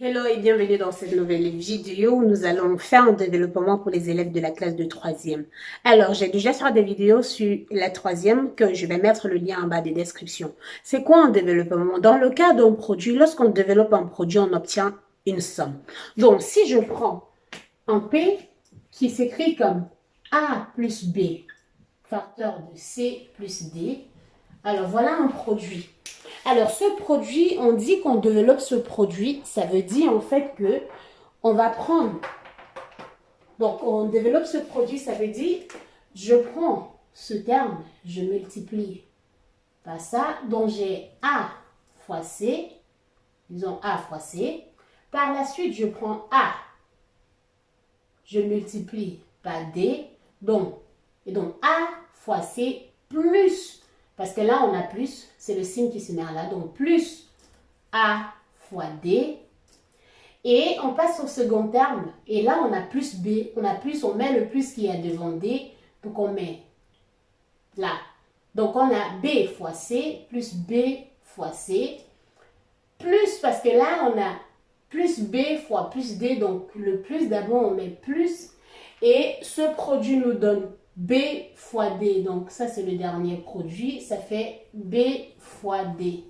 Hello et bienvenue dans cette nouvelle vidéo où nous allons faire un développement pour les élèves de la classe de troisième. Alors, j'ai déjà fait des vidéos sur la troisième que je vais mettre le lien en bas des descriptions. C'est quoi un développement? Dans le cas d'un produit, lorsqu'on développe un produit, on obtient une somme. Donc, si je prends un P qui s'écrit comme A plus B, facteur de C plus D, alors voilà un produit. Alors, ce produit, on dit qu'on développe ce produit, ça veut dire en fait que on va prendre, donc on développe ce produit, ça veut dire, je prends ce terme, je multiplie par ça, donc j'ai A fois C, disons A fois C. Par la suite, je prends A, je multiplie par D, et donc A fois C plus, parce que là on a plus, c'est le signe qui se met là, donc plus A fois D. Et on passe au second terme. Et là, on a plus B. On met le plus qui est devant D. Donc, on met là. Donc, on a B fois C plus B fois C. Plus, parce que là, on a plus B fois plus D. Donc, le plus, d'abord, on met plus. Et ce produit nous donne B fois D. Donc, ça, c'est le dernier produit. Ça fait B fois D.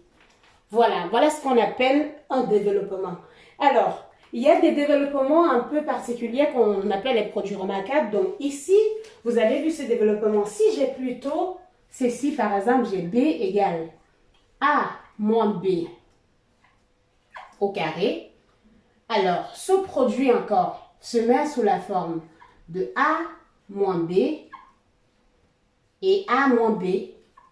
Voilà ce qu'on appelle un développement. Alors, il y a des développements un peu particuliers qu'on appelle les produits remarquables. Donc ici, vous avez vu ce développement. Si j'ai plutôt ceci, par exemple, j'ai B égale A moins B au carré. Alors, ce produit encore se met sous la forme de A moins B et A moins B.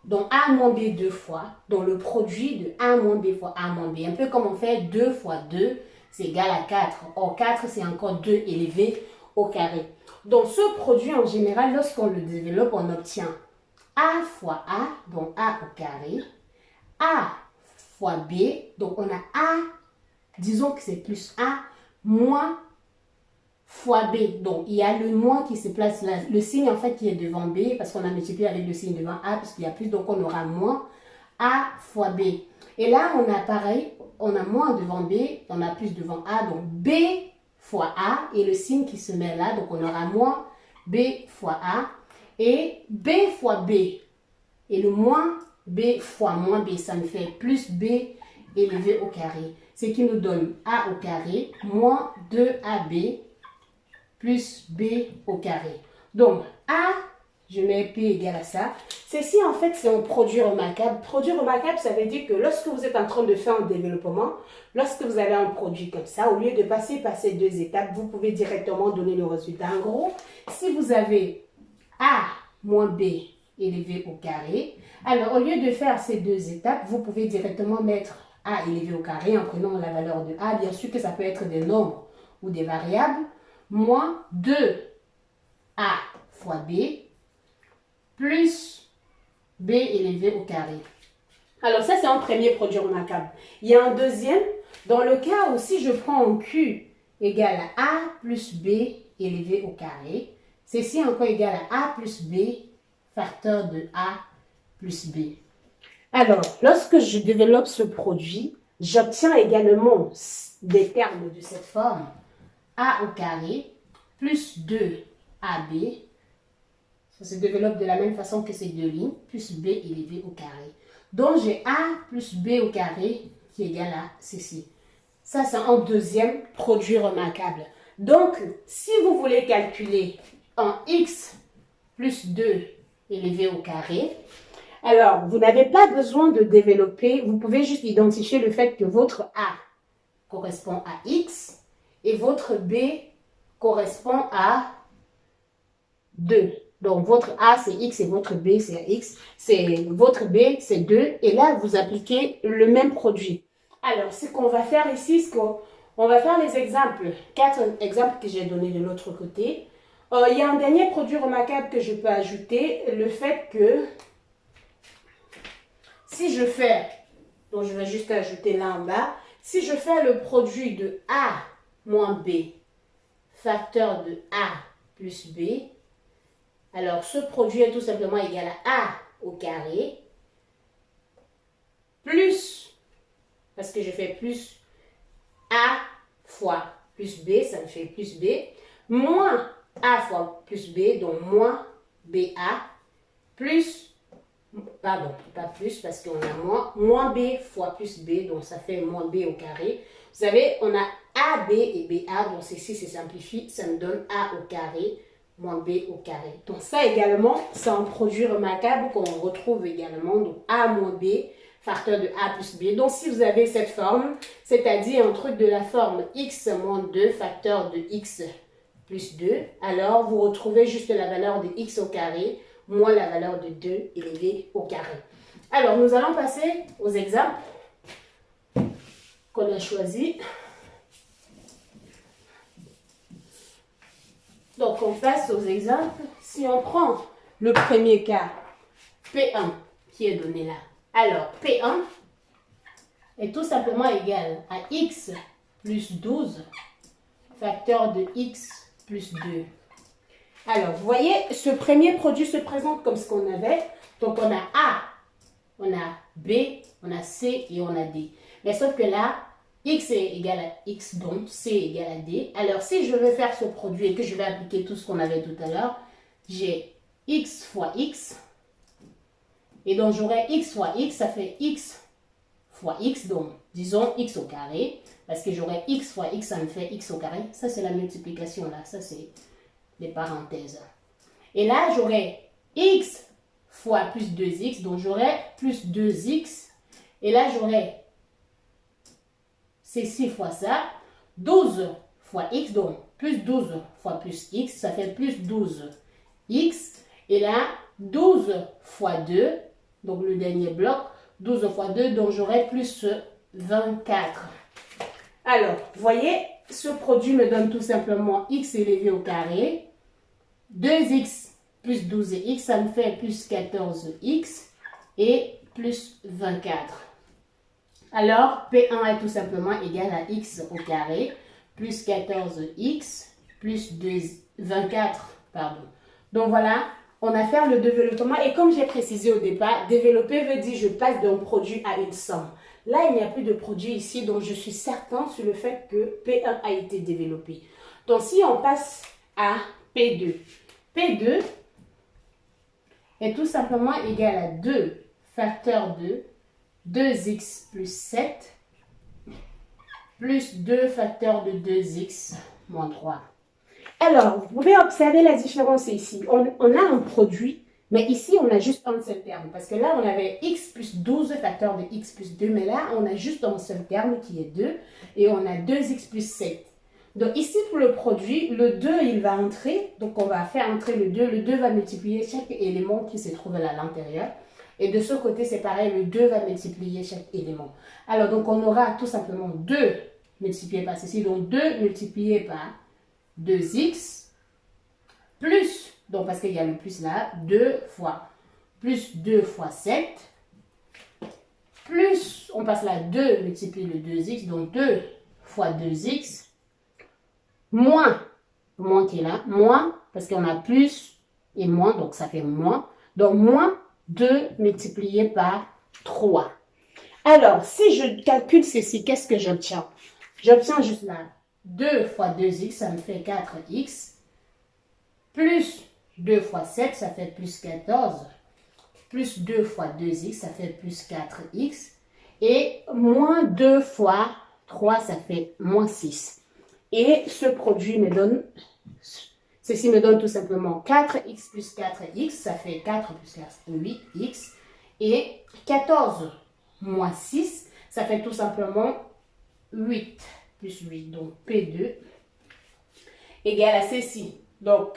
Donc A moins B deux fois, donc le produit de A moins B fois A moins B. Un peu comme on fait 2 fois 2, c'est égal à 4. Or 4, c'est encore 2 élevé au carré. Donc ce produit, en général, lorsqu'on le développe, on obtient A fois A, donc A au carré, A fois B, donc on a A, disons que c'est plus A, moins fois B. Donc, il y a le moins qui se place là. Le signe, en fait, qui est devant B, parce qu'on a multiplié avec le signe devant A, parce qu'il y a plus, donc on aura moins A fois B. Et là, on a pareil, on a moins devant B, on a plus devant A, donc B fois A, et le signe qui se met là, donc on aura moins B fois A, et B fois B, et le moins B fois moins B, ça me fait plus B élevé au carré. Ce qui nous donne A au carré, moins 2AB, plus B au carré. Donc, A, je mets P égale à ça. Ceci, en fait, c'est un produit remarquable. Produit remarquable, ça veut dire que lorsque vous êtes en train de faire un développement, lorsque vous avez un produit comme ça, au lieu de passer par ces deux étapes, vous pouvez directement donner le résultat. En gros, si vous avez A moins B élevé au carré, alors au lieu de faire ces deux étapes, vous pouvez directement mettre A élevé au carré en prenant la valeur de A. Bien sûr que ça peut être des nombres ou des variables, moins 2A fois B plus B élevé au carré. Alors ça, c'est un premier produit remarquable. Il y a un deuxième, dans le cas où si je prends un Q égale à A plus B élevé au carré, ceci encore égal à A plus B facteur de A plus B. Alors, lorsque je développe ce produit, j'obtiens également des termes de cette forme. A au carré plus 2AB, ça se développe de la même façon que ces deux lignes, plus B élevé au carré. Donc j'ai A plus B au carré qui est égal à ceci. Ça, c'est un deuxième produit remarquable. Donc, si vous voulez calculer un X plus 2 élevé au carré, alors, vous n'avez pas besoin de développer, vous pouvez juste identifier le fait que votre A correspond à X et votre B correspond à 2. Donc, votre A, c'est X et votre B, c'est X. Votre B, c'est 2. Et là, vous appliquez le même produit. Alors, ce qu'on va faire ici, c'est qu'on va faire les exemples. 4 exemples que j'ai donnés de l'autre côté. Il y a un dernier produit remarquable que je peux ajouter. Le fait que si je fais, donc je vais juste ajouter là en bas. Si je fais le produit de A moins B, facteur de A plus B, alors ce produit est tout simplement égal à A au carré, plus, parce que je fais plus A fois plus B, ça me fait plus B, moins A fois plus B, donc moins BA, plus, pardon, pas plus parce qu'on a moins B fois plus B, donc ça fait moins B au carré. Vous savez, on a AB et BA, donc ici c'est simplifié, ça me donne A au carré moins B au carré. Donc ça également, c'est un produit remarquable qu'on retrouve également, donc A moins B, facteur de A plus B. Donc si vous avez cette forme, c'est-à-dire un truc de la forme x moins 2, facteur de x plus 2, alors vous retrouvez juste la valeur de x au carré moins la valeur de 2 élevé au carré. Alors nous allons passer aux exemples qu'on a choisis. Donc, on passe aux exemples. Si on prend le premier cas, P1, qui est donné là. Alors, P1 est tout simplement égal à x plus 12, facteur de x plus 2. Alors, vous voyez, ce premier produit se présente comme ce qu'on avait. Donc, on a A, on a B, on a C et on a D. Mais sauf que là, x est égal à x, donc c est égal à d. Alors, si je veux faire ce produit et que je vais appliquer tout ce qu'on avait tout à l'heure, j'ai x fois x. Et donc, j'aurai x fois x, ça fait x fois x, donc disons x au carré. Parce que j'aurai x fois x, ça me fait x au carré. Ça, c'est la multiplication là. Ça, c'est les parenthèses. Et là, j'aurai x fois plus 2x, donc j'aurai plus 2x. Et là, j'aurai c'est 6 fois ça, 12 fois x, donc plus 12 fois plus x, ça fait plus 12x. Et là, 12 fois 2, donc le dernier bloc, 12 fois 2, donc j'aurai plus 24. Alors, vous voyez, ce produit me donne tout simplement x élevé au carré, 2x plus 12x, ça me fait plus 14x et plus 24. Alors, P1 est tout simplement égal à x au carré, plus 14x, plus 24, pardon. Donc voilà, on a fait le développement. Et comme j'ai précisé au départ, développer veut dire je passe d'un produit à une somme. Là, il n'y a plus de produit ici, donc je suis certain sur le fait que P1 a été développé. Donc si on passe à P2, P2 est tout simplement égal à 2 facteur de 2x plus 7 plus 2 facteur de 2x moins 3. Alors, vous pouvez observer la différence ici. On a un produit, mais ici, on a juste un seul terme. Parce que là, on avait x plus 12 facteur de x plus 2, mais là, on a juste un seul terme qui est 2. Et on a 2x plus 7. Donc ici, pour le produit, le 2, il va entrer. Donc, on va faire entrer le 2. Le 2 va multiplier chaque élément qui se trouve là à l'intérieur. Et de ce côté, c'est pareil, le 2 va multiplier chaque élément. Alors, donc, on aura tout simplement 2 multiplié par ceci. Donc, 2 multiplié par 2x plus, donc parce qu'il y a le plus là, 2 fois, plus 2 fois 7, plus, on passe là, 2 multiplie le 2x, donc 2 fois 2x, moins qui est là, moins, parce qu'on a plus et moins, donc ça fait moins, donc moins 2 multiplié par 3. Alors, si je calcule ceci, qu'est-ce que j'obtiens? J'obtiens juste là 2 fois 2x, ça me fait 4x, plus 2 fois 7, ça fait plus 14, plus 2 fois 2x, ça fait plus 4x, et moins 2 fois 3, ça fait moins 6. Et ce produit me donne, ceci me donne tout simplement 4x plus 4x, ça fait 4 plus 4, 8x, et 14 moins 6, ça fait tout simplement 8 plus 8, donc P2 égale à ceci. Donc,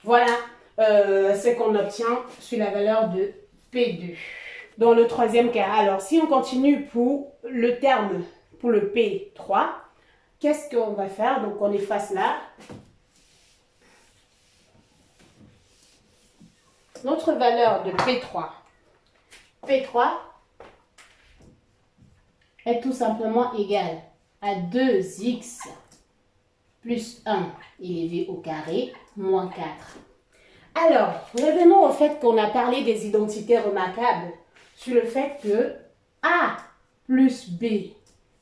voilà ce qu'on obtient sur la valeur de P2. Dans le troisième cas, alors si on continue pour le terme, pour le P3, qu'est-ce qu'on va faire? Donc, on efface là. Notre valeur de P3. P3 est tout simplement égale à 2x plus 1 élevé au carré moins 4. Alors, revenons au fait qu'on a parlé des identités remarquables sur le fait que A plus B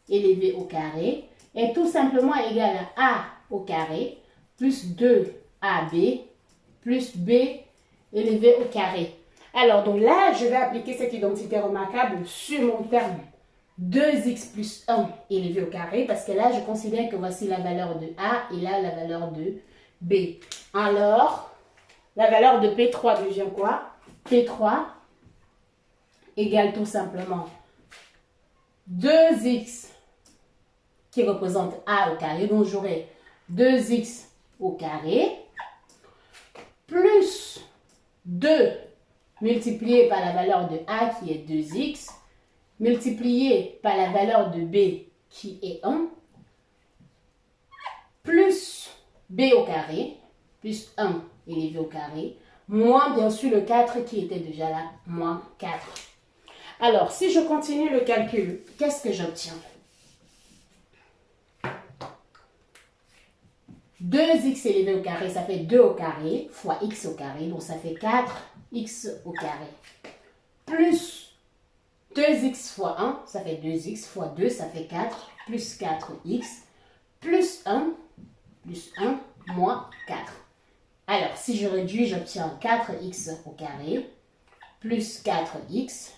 élevé au carré est tout simplement égal à A au carré plus 2AB plus B élevé au carré. Alors, donc là, je vais appliquer cette identité remarquable sur mon terme 2x plus 1 élevé au carré, parce que là, je considère que voici la valeur de A et là, la valeur de B. Alors, la valeur de P3 devient quoi? P3 égale tout simplement 2x qui représente A au carré, donc j'aurai 2x au carré plus 2 multiplié par la valeur de A qui est 2x, multiplié par la valeur de B qui est 1, plus B au carré, plus 1 élevé au carré, moins bien sûr le 4 qui était déjà là, moins 4. Alors, si je continue le calcul, qu'est-ce que j'obtiens? 2x élevé au carré, ça fait 2 au carré, fois x au carré, donc ça fait 4x au carré. Plus 2x fois 1, ça fait 2x fois 2, ça fait 4, plus 4x, plus 1 moins 4. Alors, si je réduis, j'obtiens 4x au carré, plus 4x,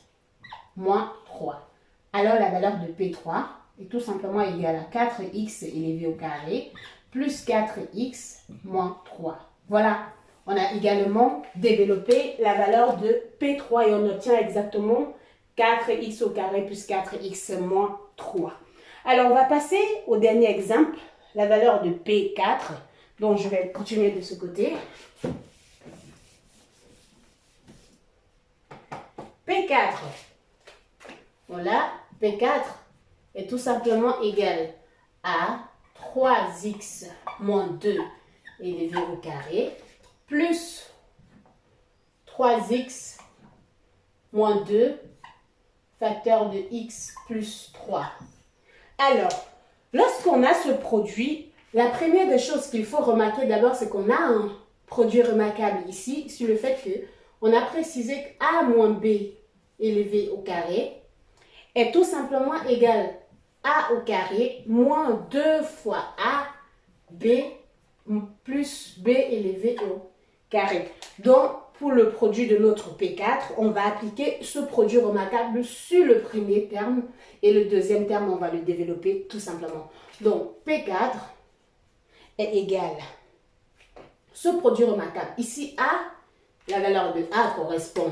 moins 3. Alors, la valeur de P3 est tout simplement égale à 4x élevé au carré, plus 4x moins 3. Voilà, on a également développé la valeur de P3 et on obtient exactement 4x au carré plus 4x moins 3. Alors, on va passer au dernier exemple, la valeur de P4. Donc, je vais continuer de ce côté. P4. Voilà, P4 est tout simplement égal à 3x moins 2 élevé au carré plus 3x moins 2 facteur de x plus 3. Alors, lorsqu'on a ce produit, la première des choses qu'il faut remarquer d'abord, c'est qu'on a un produit remarquable ici sur le fait qu'on a précisé que a moins b élevé au carré est tout simplement égal a au carré moins 2 fois a b plus b élevé au carré. Donc, pour le produit de notre P4, on va appliquer ce produit remarquable sur le premier terme et le deuxième terme, on va le développer tout simplement. Donc, P4 est égal à ce produit remarquable. Ici, A, la valeur de A correspond.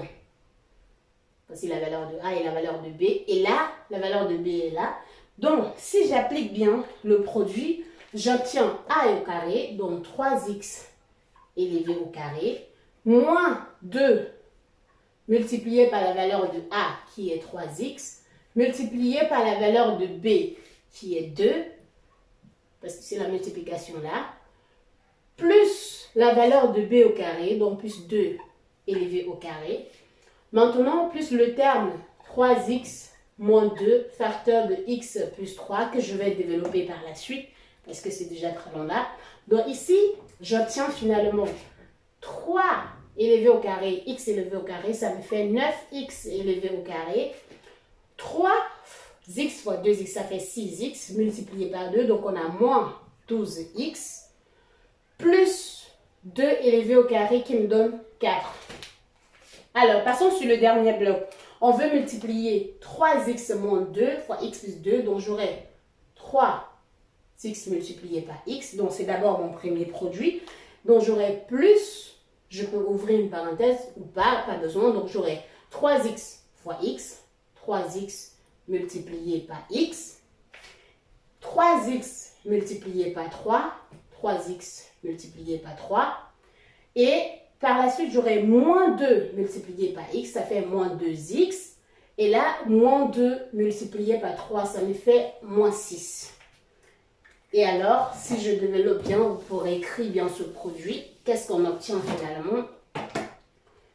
Voici la valeur de A et la valeur de B. Et là, la valeur de B est là. Donc, si j'applique bien le produit, j'obtiens A au carré, donc 3x élevé au carré, moins 2 multiplié par la valeur de A qui est 3x, multiplié par la valeur de B qui est 2, parce que c'est la multiplication là, plus la valeur de B au carré, donc plus 2 élevé au carré. Maintenant, plus le terme 3x moins 2 facteur de x plus 3 que je vais développer par la suite, parce que c'est déjà très long là. Donc ici, j'obtiens finalement 3 élevé au carré, x élevé au carré, ça me fait 9x élevé au carré. 3x fois 2x, ça fait 6x multiplié par 2, donc on a moins 12x, plus 2 élevé au carré qui me donne 4. Alors, passons sur le dernier bloc. On veut multiplier 3x moins 2 fois x plus 2, donc j'aurai 3x multiplié par x, donc c'est d'abord mon premier produit. Donc j'aurai plus, je peux ouvrir une parenthèse ou pas besoin, donc j'aurai 3x fois x, 3x multiplié par x, 3x multiplié par 3, 3x multiplié par 3, et par la suite, j'aurai moins 2 multiplié par x, ça fait moins 2x. Et là, moins 2 multiplié par 3, ça me fait moins 6. Et alors, si je développe bien, ou pour écrire bien ce produit, qu'est-ce qu'on obtient finalement?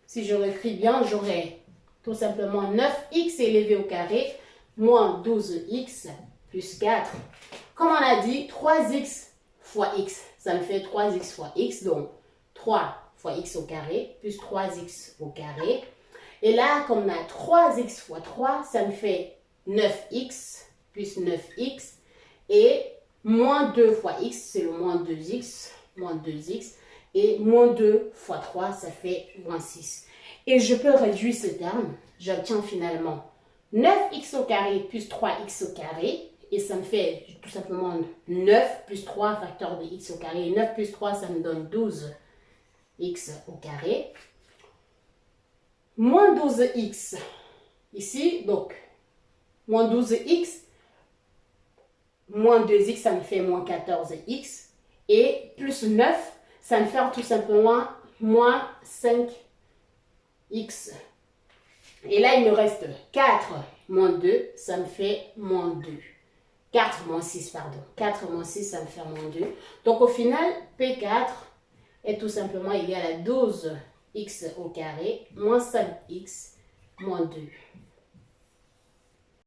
Si je réécris bien, j'aurai tout simplement 9x élevé au carré, moins 12x plus 4. Comme on a dit, 3x fois x, ça me fait 3x fois x, donc 3 fois x au carré, plus 3x au carré. Et là, comme on a 3x fois 3, ça me fait 9x, plus 9x. Et Moins 2 fois x, c'est le moins 2x. Moins 2x. Et moins 2 fois 3, ça fait moins 6. Et je peux réduire ce terme. J'obtiens finalement 9x au carré plus 3x au carré. Et ça me fait tout simplement 9 plus 3 facteur de x au carré. Et 9 plus 3, ça me donne 12x au carré. Moins 12x. Ici, donc, moins 12x. Moins 2x, ça me fait moins 14x. Et plus 9, ça me fait tout simplement moins 5x. Et là, il me reste 4 moins 2, ça me fait moins 2. 4 moins 6, pardon. 4 moins 6, ça me fait moins 2. Donc, au final, P4 est tout simplement égal à 12x au carré moins 5x moins 2.